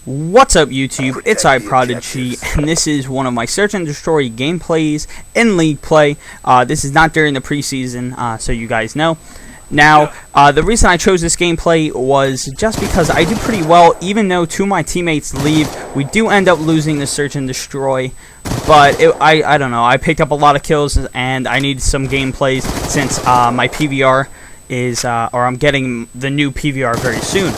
What's up YouTube, it's iProdigy, and this is one of my Search and Destroy gameplays in League Play. This is not during the preseason, so you guys know. Now, the reason I chose this gameplay was just because I do pretty well, even though two of my teammates leave. We do end up losing the Search and Destroy, but I don't know, I picked up a lot of kills, and I need some gameplays since my PVR is, or I'm getting the new PVR very soon.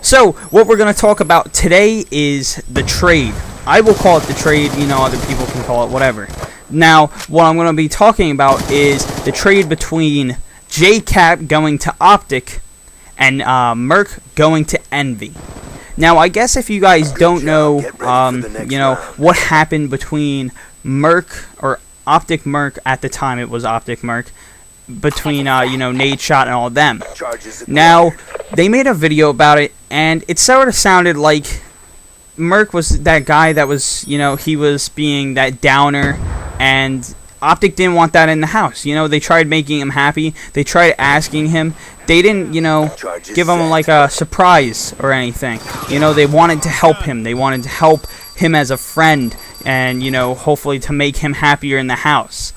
So, what we're going to talk about today is the trade. I will call it the trade, you know, other people can call it whatever. Now, what I'm going to be talking about is the trade between JCap going to OpTic and Merc going to Envy. Now, I guess if you guys don't know, you know, what happened between Merc, or OpTic Merc at the time, it was OpTic Merc, between, you know, Nade Shot and all of them. Now, they made a video about it, and it sort of sounded like Merc was that guy that was, you know, he was being that downer, and OpTic didn't want that in the house. You know, they tried making him happy, they tried asking him, they didn't, you know, give him like a surprise or anything. You know, they wanted to help him, they wanted to help him as a friend, and, you know, hopefully to make him happier in the house.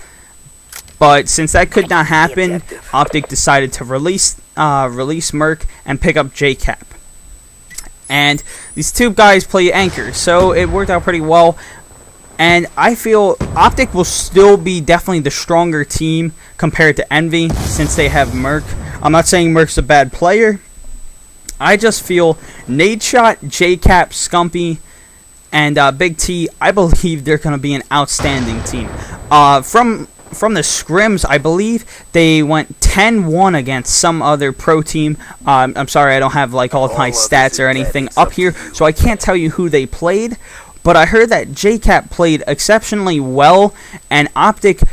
But since that could not happen, OpTic decided to release Merc and pick up JCap. And these two guys play anchor, so it worked out pretty well. And I feel OpTic will still be definitely the stronger team compared to Envy since they have Merc. I'm not saying Merc's a bad player. I just feel Nade Shot, JCap, Scumpy, and Big T, I believe they're going to be an outstanding team. From the scrims, I believe they went 10-1 against some other pro team. I'm sorry, I don't have like all of my stats or anything up here, so I can't tell you who they played. But I heard that JCap played exceptionally well, and OpTic,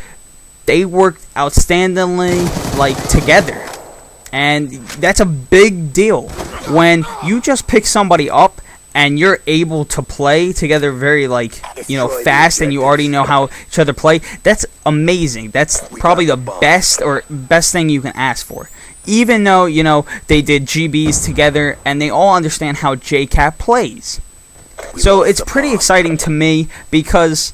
they worked outstandingly like together, and that's a big deal when you just pick somebody up and you're able to play together very, like, you know, fast, and you already know how each other play. That's amazing. That's probably the best thing you can ask for. Even though, you know, they did GBs together, and they all understand how JCap plays. So it's pretty exciting to me, because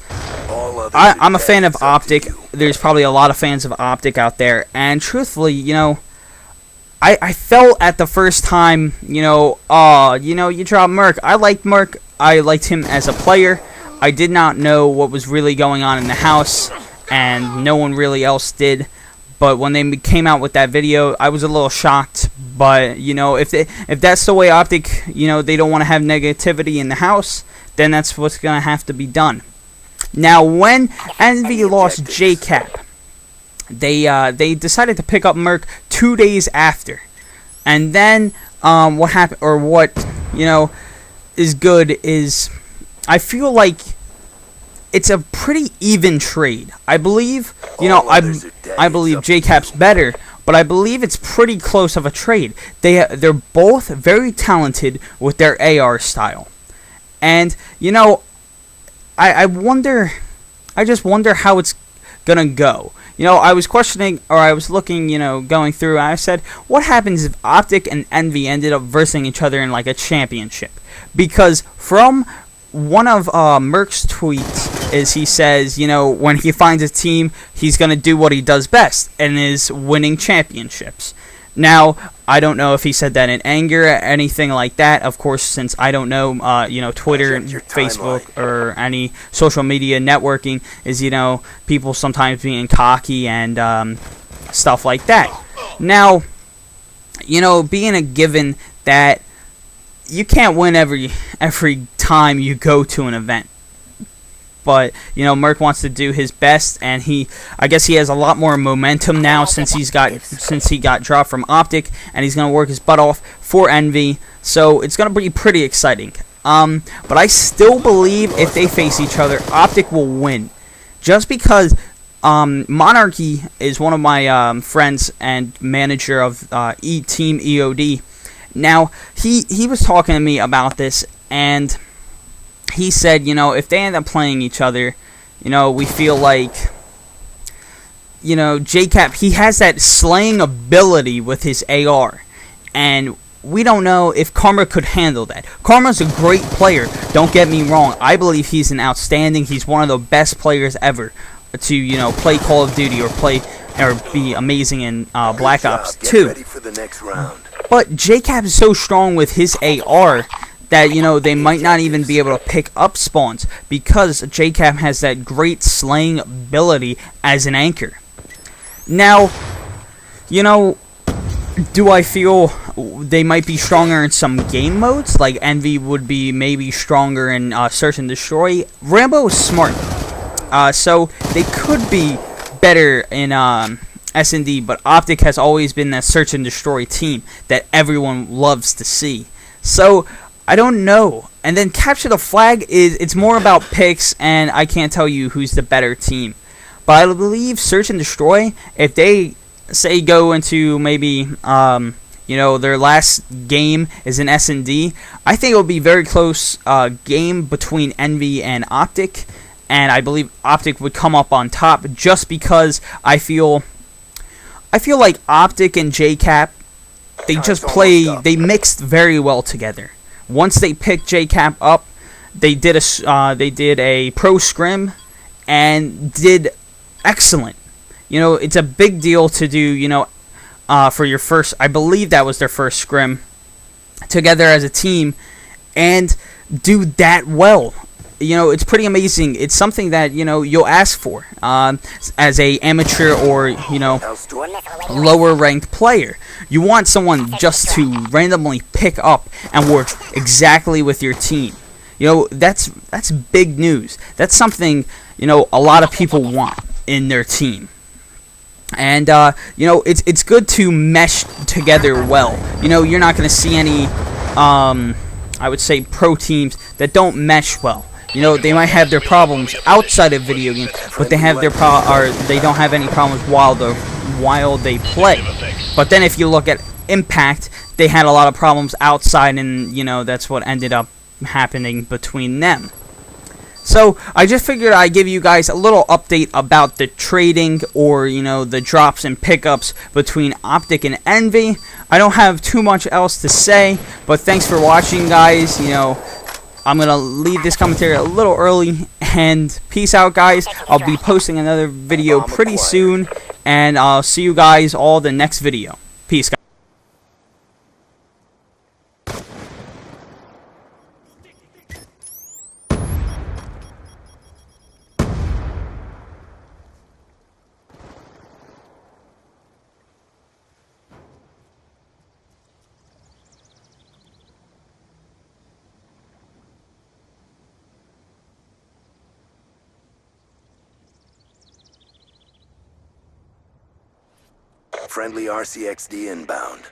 I'm a fan of OpTic. There's probably a lot of fans of OpTic out there, and truthfully, you know, I felt at the first time, you know, you dropped Merc. I liked Merc. I liked him as a player. I did not know what was really going on in the house, and no one really else did. But when they came out with that video, I was a little shocked. But, you know, if that's the way OpTic, you know, they don't want to have negativity in the house, then that's what's going to have to be done. Now, when Envy lost JCap, they decided to pick up Merc 2 days after, and then what happened, or what, you know, is good is I feel like it's a pretty even trade. I believe, you know, I believe JCap's better, but I believe it's pretty close of a trade. They're both very talented with their AR style, and you know, I just wonder how it's gonna go. You know, I was questioning, or I was looking, you know, going through, and I said, what happens if OpTic and Envy ended up versing each other in, like, a championship? Because from one of Merc's tweets is he says, you know, when he finds a team, he's going to do what he does best, and is winning championships. Now, I don't know if he said that in anger or anything like that. Of course, since I don't know, you know, Twitter, Facebook, or any social media networking is, you know, people sometimes being cocky and stuff like that. Now, you know, being a given that you can't win every time you go to an event. But, you know, Merc wants to do his best, and I guess he has a lot more momentum now since he got dropped from OpTic, and he's gonna work his butt off for Envy. So it's gonna be pretty exciting. But I still believe if they face each other, OpTic will win, just because Monarchy is one of my friends and manager of Team EOD. Now he was talking to me about this, and he said, you know, if they end up playing each other, you know, we feel like, you know, JCap, he has that slaying ability with his AR, and we don't know if Karma could handle that. Karma's a great player, don't get me wrong. I believe he's he's one of the best players ever to, you know, play Call of Duty or be amazing in Black Ops 2. But JCap is so strong with his AR that, you know, they might not even be able to pick up spawns because JCap has that great slaying ability as an anchor. Now, you know, do I feel they might be stronger in some game modes? Like Envy would be maybe stronger in Search and Destroy. Rambo is smart, so they could be better in S&D, but OpTic has always been that Search and Destroy team that everyone loves to see. So I don't know. And then Capture the Flag it's more about picks, and I can't tell you who's the better team. But I believe Search and Destroy, if they say go into maybe you know, their last game is in S&D, I think it will be very close game between Envy and OpTic, and I believe OpTic would come up on top just because I feel like OpTic and JCap, they mixed very well together. Once they picked JCap up, they did a pro scrim and did excellent. You know, it's a big deal to do, you know, for your first, I believe that was their first scrim together as a team, and do that well. You know, it's pretty amazing. It's something that, you know, you'll ask for as a amateur or, you know, lower ranked player. You want someone just to randomly pick up and work exactly with your team. You know, that's big news. That's something, you know, a lot of people want in their team. And you know, it's good to mesh together well. You know, you're not going to see any I would say pro teams that don't mesh well. You know, they might have their problems outside of video games, but they have they don't have any problems while they play. But then if you look at Impact, they had a lot of problems outside, and, you know, that's what ended up happening between them. So I just figured I'd give you guys a little update about the trading, or, you know, the drops and pickups between OpTic and Envy. I don't have too much else to say, but thanks for watching, guys. You know, I'm gonna leave this commentary a little early, and peace out, guys. I'll be posting another video pretty soon, and I'll see you guys all the next video. Peace, guys. Friendly RCXD inbound.